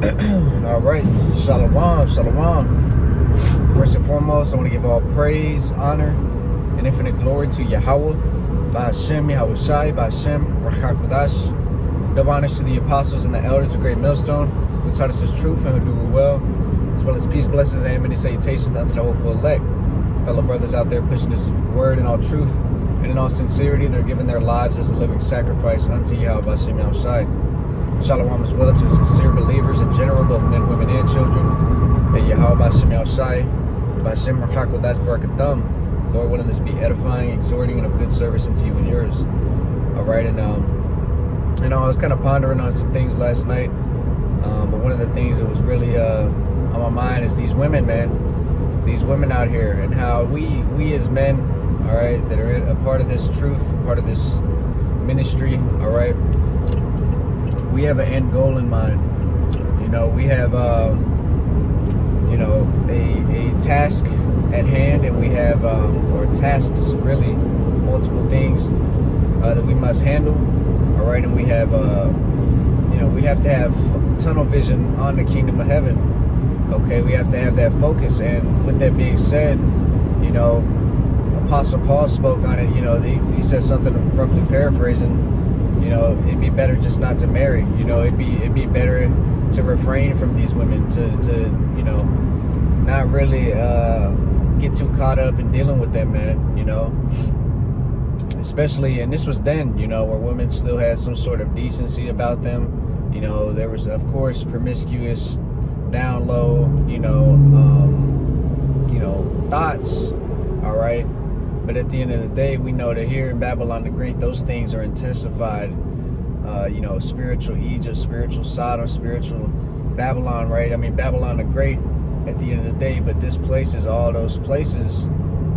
All right, shalom, shalom. First and foremost, I want to give all praise, honor, and infinite glory to Yahweh, by Hashem, Yahweh Shai, by Hashem, Rachakodash. Double honors to the apostles and the elders of Great Millstone, who taught us His truth and who do it well, as well as peace, blessings, and many salutations unto the hopeful elect. Fellow brothers out there pushing this word in all truth and in all sincerity, they're giving their lives as a living sacrifice unto Yahweh, by Hashem, Yahweh Shai. Shalom as well to sincere believers in general, both men, women, and children. That Yahweh B'Shem Yahushai, B'Shem Rachakodash Barakatam. Lord willing, this be edifying, exhorting, and of good service unto you and yours. All right, and I was kind of pondering on some things last night, but one of the things that was really on my mind is these women, man. These women out here, and how we as men, all right, that are a part of this truth, part of this ministry, all right. We have an end goal in mind. You know, we have, you know, a task at hand, and we have, or tasks really, multiple things that we must handle. All right, and we have, you know, we have to have tunnel vision on the kingdom of heaven. Okay, we have to have that focus. And with that being said, you know, Apostle Paul spoke on it. You know, he said something roughly paraphrasing. You know, it'd be better just not to marry. You know, it'd be better to refrain from these women, to you know, not really get too caught up in dealing with them, man. You know, especially, and this was then, you know, where women still had some sort of decency about them. You know, there was, of course, promiscuous, down low, you know, thoughts. All right. But at the end of the day, we know that here in Babylon the Great, those things are intensified. You know, spiritual Egypt, spiritual Sodom, spiritual Babylon, right? I mean, Babylon the Great at the end of the day, but this place is all those places,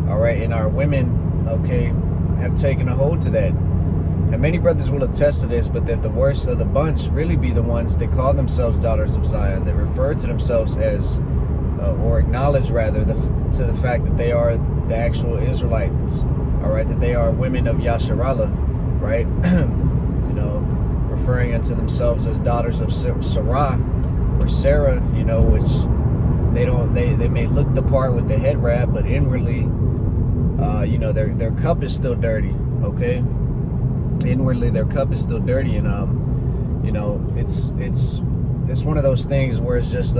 all right? And our women, okay, have taken a hold to that. And many brothers will attest to this, but that the worst of the bunch really be the ones that call themselves daughters of Zion, that refer to themselves as, or acknowledge rather, to the fact that they are the actual Israelites, all right, that they are women of Yasharallah, right? You know, referring unto themselves as daughters of Sarah or Sarah, you know, which they may look the part with the head wrap, but inwardly, you know, their cup is still dirty, okay? Inwardly, their cup is still dirty, and you know, it's one of those things where it's just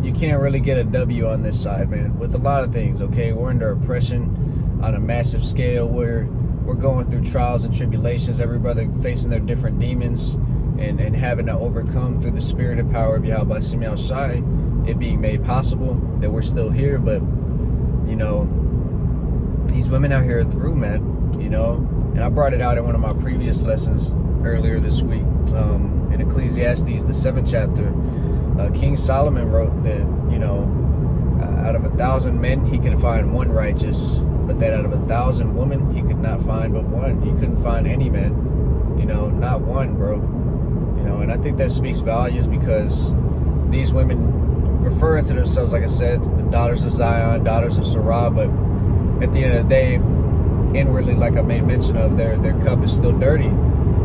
you can't really get a W on this side, man, with a lot of things, okay? We're under oppression on a massive scale. We're going through trials and tribulations, every brother facing their different demons and having to overcome through the spirit and power of Yahweh Shai, Shai, it being made possible that we're still here. But, you know, these women out here are through, man, you know? And I brought it out in one of my previous lessons earlier this week, in Ecclesiastes, the 7th chapter. King Solomon wrote that, you know, out of 1,000 men, he could find one righteous, but that out of 1,000 women, he could not find but one. He couldn't find any man, you know, not one, bro. You know, and I think that speaks volumes, because these women referring to themselves, like I said, the daughters of Zion, daughters of Sarah, but at the end of the day, inwardly, like I made mention of, their cup is still dirty.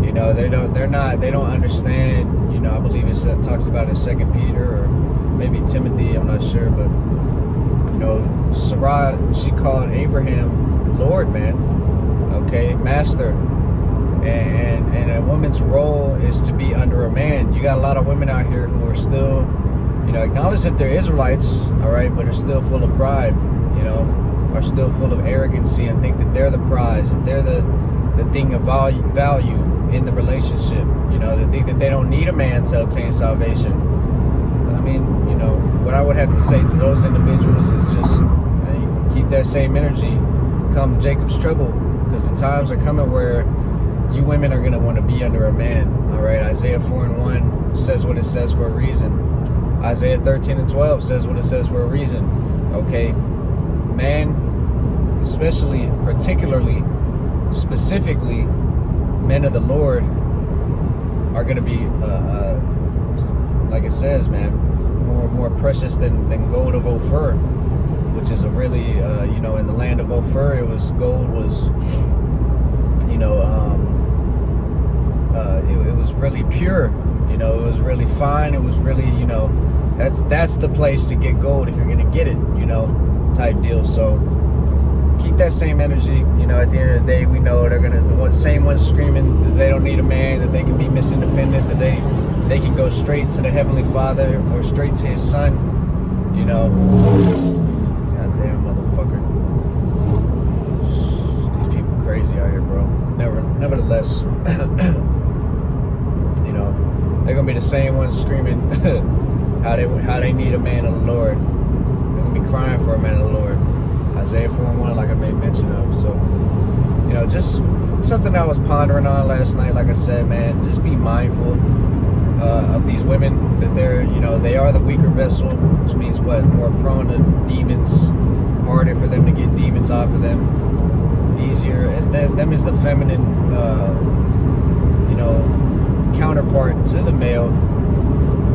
You know, they don't understand. You know, I believe it talks about in 2 Peter or maybe Timothy, I'm not sure, but you know, Sarah, she called Abraham Lord, man, okay, master, and a woman's role is to be under a man. You got a lot of women out here who are still, you know, acknowledge that they're Israelites, all right, but are still full of pride, you know, are still full of arrogancy and think that they're the prize, that they're the thing of value in the relationship. You know, they think that they don't need a man to obtain salvation. I mean, you know, what I would have to say to those individuals is just keep that same energy come Jacob's trouble, because the times are coming where you women are going to want to be under a man. All right, Isaiah 4:1 says what it says for a reason. Isaiah 13:12 says what it says for a reason. Okay, man, especially, particularly, specifically, men of the Lord are going to be, like it says, man, more precious than gold of Ophir, which is a really, you know, in the land of Ophir, it was, gold was, you know, it was really pure, you know, it was really fine. It was really, you know, that's the place to get gold if you're gonna get it, you know, type deal. So keep that same energy. You know, at the end of the day, we know they're gonna the same ones screaming that they don't need a man, that they can be Miss Independent, that they can go straight to the Heavenly Father or straight to His Son. You know, goddamn motherfucker. These people crazy out here, bro. Nevertheless, you know, they're gonna be the same ones screaming how they need a man of the Lord. They're gonna be crying for a man of the Lord. Isaiah 4:1, like I made mention of. So, you know, just something I was pondering on last night. Like I said, man, just be mindful of these women, that they're, you know, they are the weaker vessel, which means what? More prone to demons, harder for them to get demons off of them, easier as them as the feminine, you know, counterpart to the male,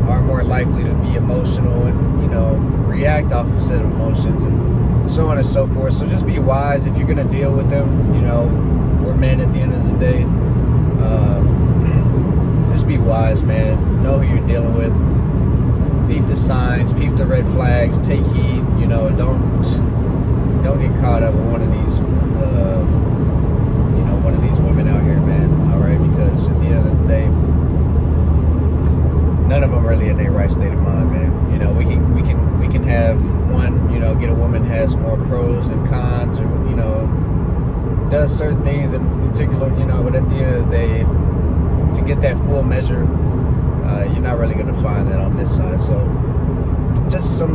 are more likely to be emotional and, you know, react off of a set of emotions and so on and so forth. So just be wise if you're gonna deal with them. You know, we're men at the end of the day. Just be wise, man. Know who you're dealing with. Peep the signs, peep the red flags, take heed. You know, don't get caught up with one of these, you know, one of these women out here, man. All right, because at the end of the day, none of them really in their right state of mind, man. You know, we can have one, you know, get a woman has more pros and cons, or, you know, does certain things in particular, you know, but at the end of the day, to get that full measure, you're not really going to find that on this side. So just some,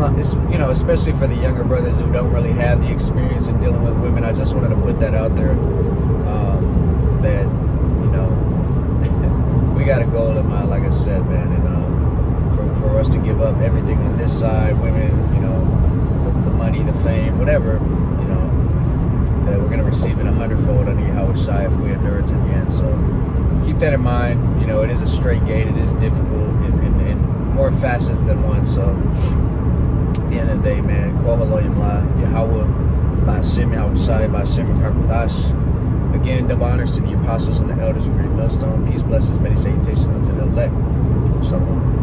you know, especially for the younger brothers who don't really have the experience in dealing with women, I just wanted to put that out there, that, you know, we got a goal in mind, like I said, man, and for us to give up everything on this side, women, you know, the money, the fame, whatever, you know, that we're going to receive it 100-fold on Yahweh Shai if we endure to the end. So keep that in mind. You know, it is a straight gate. It is difficult in more facets than one. So at the end of the day, man, Kol Haloyim La, Yahweh, Ba'asim Yahweh Shai, Ba'asim Kakodash. Again, double honors to the apostles and the elders of Great Millstone. Peace, blessings, many salutations unto the elect. Shalom.